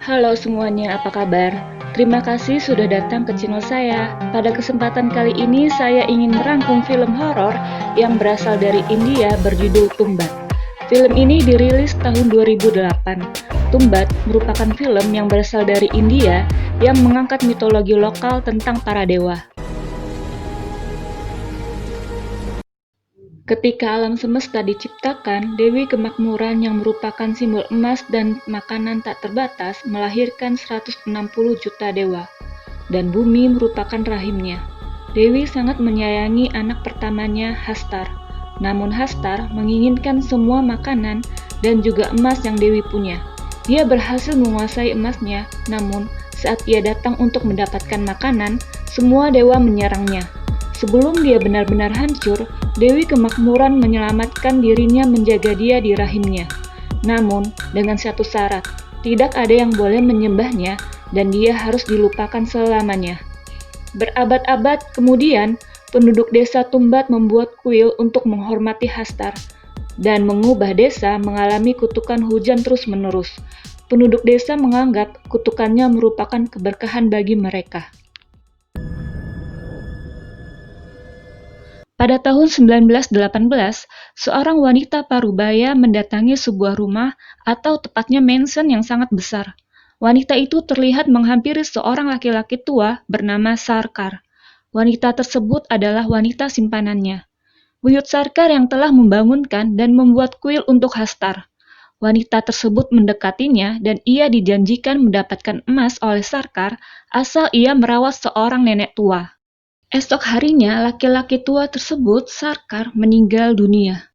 Halo semuanya, apa kabar? Terima kasih sudah datang ke channel saya. Pada kesempatan kali ini saya ingin merangkum film horor yang berasal dari India berjudul Tumbat. Film ini dirilis tahun 2008. Tumbat merupakan film yang berasal dari India yang mengangkat mitologi lokal tentang para dewa. Ketika alam semesta diciptakan, Dewi Kemakmuran yang merupakan simbol emas dan makanan tak terbatas melahirkan 160 juta dewa, dan bumi merupakan rahimnya. Dewi sangat menyayangi anak pertamanya, Hastar. Namun Hastar menginginkan semua makanan dan juga emas yang Dewi punya. Dia berhasil menguasai emasnya, namun saat ia datang untuk mendapatkan makanan, semua dewa menyerangnya. Sebelum dia benar-benar hancur, Dewi Kemakmuran menyelamatkan dirinya menjaga dia di rahimnya. Namun, dengan satu syarat, tidak ada yang boleh menyembahnya dan dia harus dilupakan selamanya. Berabad-abad kemudian, penduduk desa Tumbat membuat kuil untuk menghormati Hastar dan mengubah desa mengalami kutukan hujan terus-menerus. Penduduk desa menganggap kutukannya merupakan keberkahan bagi mereka. Pada tahun 1918, seorang wanita parubaya mendatangi sebuah rumah atau tepatnya mansion yang sangat besar. Wanita itu terlihat menghampiri seorang laki-laki tua bernama Sarkar. Wanita tersebut adalah wanita simpanannya, buyut Sarkar yang telah membangunkan dan membuat kuil untuk Hastar. Wanita tersebut mendekatinya dan ia dijanjikan mendapatkan emas oleh Sarkar asal ia merawat seorang nenek tua. Esok harinya, laki-laki tua tersebut, Sarkar, meninggal dunia.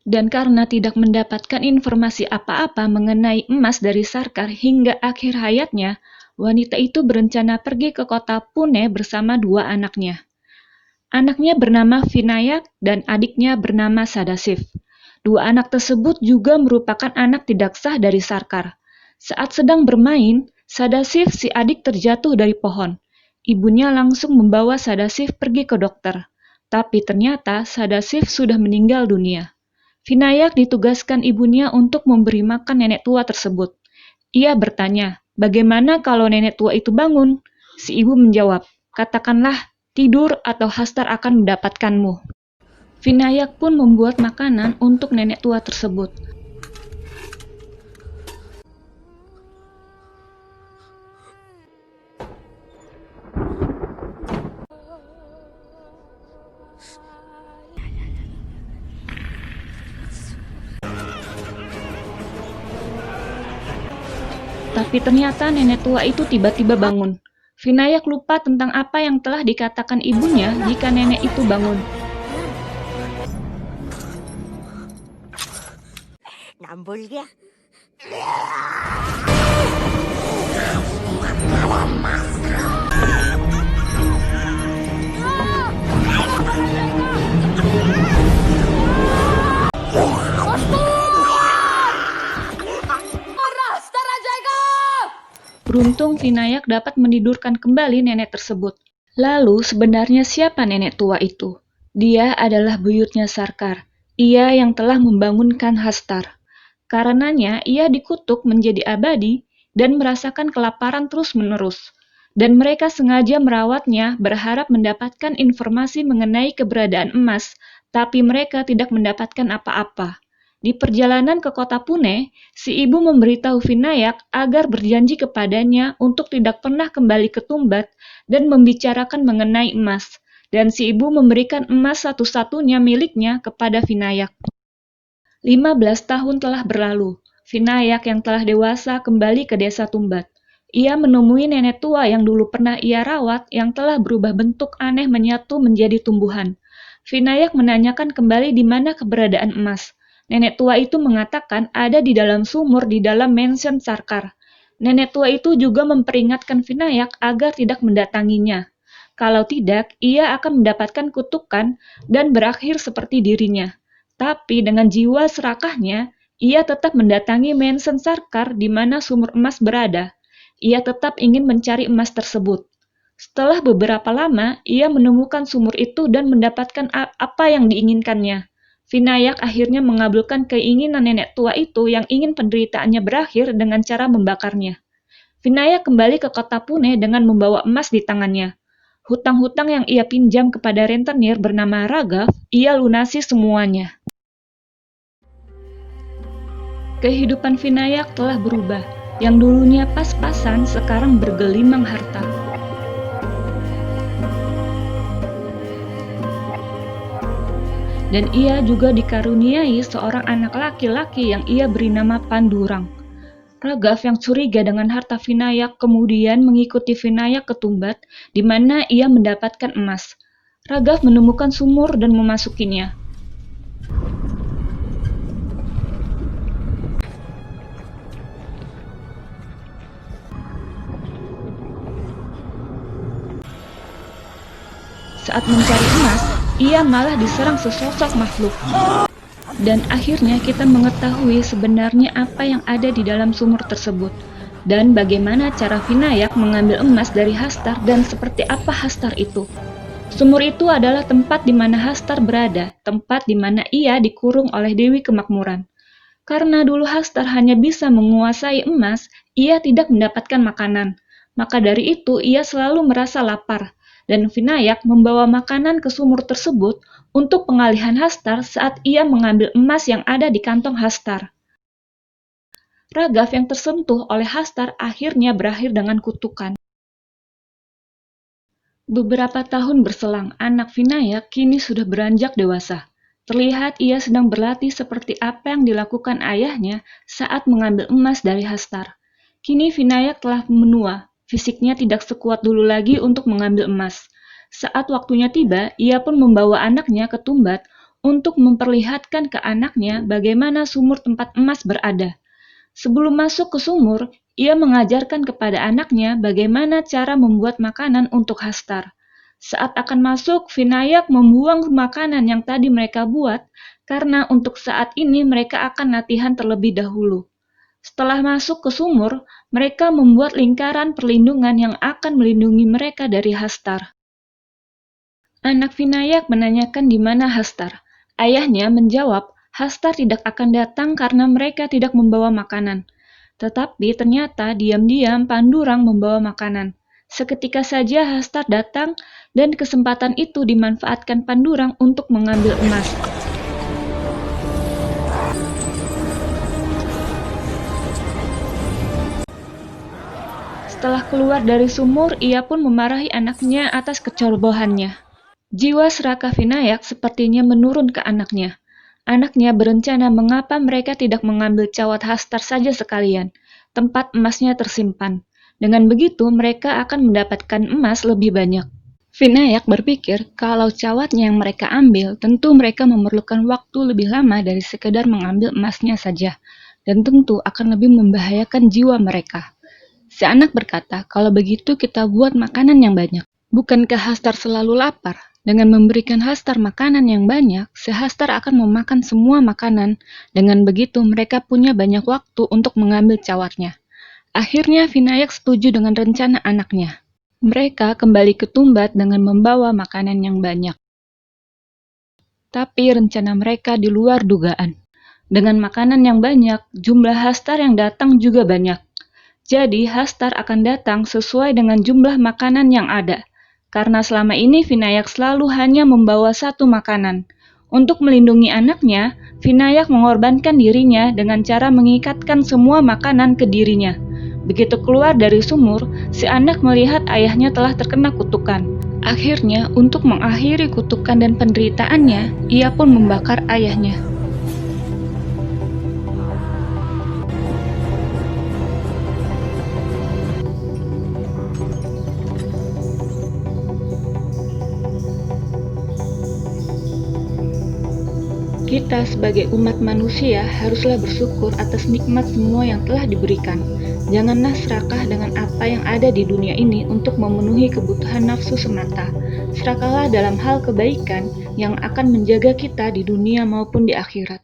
Dan karena tidak mendapatkan informasi apa-apa mengenai emas dari Sarkar hingga akhir hayatnya, wanita itu berencana pergi ke kota Pune bersama dua anaknya. Anaknya bernama Vinayak dan adiknya bernama Sadashiv. Dua anak tersebut juga merupakan anak tidak sah dari Sarkar. Saat sedang bermain, Sadashiv si adik terjatuh dari pohon. Ibunya langsung membawa Sadashiv pergi ke dokter, tapi ternyata Sadashiv sudah meninggal dunia. Vinayak ditugaskan ibunya untuk memberi makan nenek tua tersebut. Ia bertanya, bagaimana kalau nenek tua itu bangun? Si ibu menjawab, katakanlah tidur atau Hastar akan mendapatkanmu. Vinayak pun membuat makanan untuk nenek tua tersebut. Tapi ternyata nenek tua itu tiba-tiba bangun. Vinayak lupa tentang apa yang telah dikatakan ibunya jika nenek itu bangun. Nambul dia. Beruntung Vinayak dapat menidurkan kembali nenek tersebut. Lalu sebenarnya siapa nenek tua itu? Dia adalah buyutnya Sarkar. Ia yang telah membangunkan Hastar. Karenanya ia dikutuk menjadi abadi dan merasakan kelaparan terus-menerus. Dan mereka sengaja merawatnya berharap mendapatkan informasi mengenai keberadaan emas, tapi mereka tidak mendapatkan apa-apa. Di perjalanan ke kota Pune, si ibu memberitahu Vinayak agar berjanji kepadanya untuk tidak pernah kembali ke Tumbat dan membicarakan mengenai emas. Dan si ibu memberikan emas satu-satunya miliknya kepada Vinayak. 15 tahun telah berlalu. Vinayak yang telah dewasa kembali ke desa Tumbat. Ia menemui nenek tua yang dulu pernah ia rawat yang telah berubah bentuk aneh menyatu menjadi tumbuhan. Vinayak menanyakan kembali di mana keberadaan emas. Nenek tua itu mengatakan ada di dalam sumur di dalam mansion Sarkar. Nenek tua itu juga memperingatkan Vinayak agar tidak mendatanginya. Kalau tidak, ia akan mendapatkan kutukan dan berakhir seperti dirinya. Tapi dengan jiwa serakahnya, ia tetap mendatangi mansion Sarkar di mana sumur emas berada. Ia tetap ingin mencari emas tersebut. Setelah beberapa lama, ia menemukan sumur itu dan mendapatkan apa yang diinginkannya. Vinayak akhirnya mengabulkan keinginan nenek tua itu yang ingin penderitaannya berakhir dengan cara membakarnya. Vinayak kembali ke kota Pune dengan membawa emas di tangannya. Hutang-hutang yang ia pinjam kepada rentenir bernama Raghav, ia lunasi semuanya. Kehidupan Vinayak telah berubah. Yang dulunya pas-pasan sekarang bergelimang harta. Dan ia juga dikaruniai seorang anak laki-laki yang ia beri nama Pandurang. Raghav yang curiga dengan harta Vinayak kemudian mengikuti Vinayak ke Tumbat, di mana ia mendapatkan emas. Raghav menemukan sumur dan memasukinya. Saat mencari emas, ia malah diserang sesosok makhluk. Dan akhirnya kita mengetahui sebenarnya apa yang ada di dalam sumur tersebut, dan bagaimana cara Vinayak mengambil emas dari Hastar dan seperti apa Hastar itu. Sumur itu adalah tempat di mana Hastar berada, tempat di mana ia dikurung oleh Dewi Kemakmuran. Karena dulu Hastar hanya bisa menguasai emas, ia tidak mendapatkan makanan. Maka dari itu ia selalu merasa lapar, dan Vinayak membawa makanan ke sumur tersebut untuk pengalihan Hastar saat ia mengambil emas yang ada di kantong Hastar. Raghav yang tersentuh oleh Hastar akhirnya berakhir dengan kutukan. Beberapa tahun berselang, anak Vinayak kini sudah beranjak dewasa. Terlihat ia sedang berlatih seperti apa yang dilakukan ayahnya saat mengambil emas dari Hastar. Kini Vinayak telah menua, fisiknya tidak sekuat dulu lagi untuk mengambil emas. Saat waktunya tiba, ia pun membawa anaknya ke Tumbat untuk memperlihatkan ke anaknya bagaimana sumur tempat emas berada. Sebelum masuk ke sumur, ia mengajarkan kepada anaknya bagaimana cara membuat makanan untuk Hastar. Saat akan masuk, Vinayak membuang makanan yang tadi mereka buat, karena untuk saat ini mereka akan latihan terlebih dahulu. Setelah masuk ke sumur, mereka membuat lingkaran perlindungan yang akan melindungi mereka dari Hastar. Anak Vinayak menanyakan di mana Hastar. Ayahnya menjawab, Hastar tidak akan datang karena mereka tidak membawa makanan. Tetapi ternyata diam-diam Pandurang membawa makanan. Seketika saja Hastar datang dan kesempatan itu dimanfaatkan Pandurang untuk mengambil emas. Setelah keluar dari sumur, ia pun memarahi anaknya atas kecerobohannya. Jiwa serakah Vinayak sepertinya menurun ke anaknya. Anaknya berencana mengapa mereka tidak mengambil cawat Hastar saja sekalian, tempat emasnya tersimpan. Dengan begitu mereka akan mendapatkan emas lebih banyak. Vinayak berpikir kalau cawatnya yang mereka ambil, tentu mereka memerlukan waktu lebih lama dari sekedar mengambil emasnya saja, dan tentu akan lebih membahayakan jiwa mereka. Si anak berkata, kalau begitu kita buat makanan yang banyak. Bukankah Hastar selalu lapar? Dengan memberikan Hastar makanan yang banyak, si Hastar akan memakan semua makanan. Dengan begitu, mereka punya banyak waktu untuk mengambil cawatnya. Akhirnya, Vinayak setuju dengan rencana anaknya. Mereka kembali ke Tumbat dengan membawa makanan yang banyak. Tapi rencana mereka di luar dugaan. Dengan makanan yang banyak, jumlah Hastar yang datang juga banyak. Jadi, Hastar akan datang sesuai dengan jumlah makanan yang ada. Karena selama ini Vinayak selalu hanya membawa satu makanan. Untuk melindungi anaknya, Vinayak mengorbankan dirinya dengan cara mengikatkan semua makanan ke dirinya. Begitu keluar dari sumur, si anak melihat ayahnya telah terkena kutukan. Akhirnya, untuk mengakhiri kutukan dan penderitaannya, ia pun membakar ayahnya. Kita sebagai umat manusia haruslah bersyukur atas nikmat semua yang telah diberikan. Janganlah serakah dengan apa yang ada di dunia ini untuk memenuhi kebutuhan nafsu semata. Serakahlah dalam hal kebaikan yang akan menjaga kita di dunia maupun di akhirat.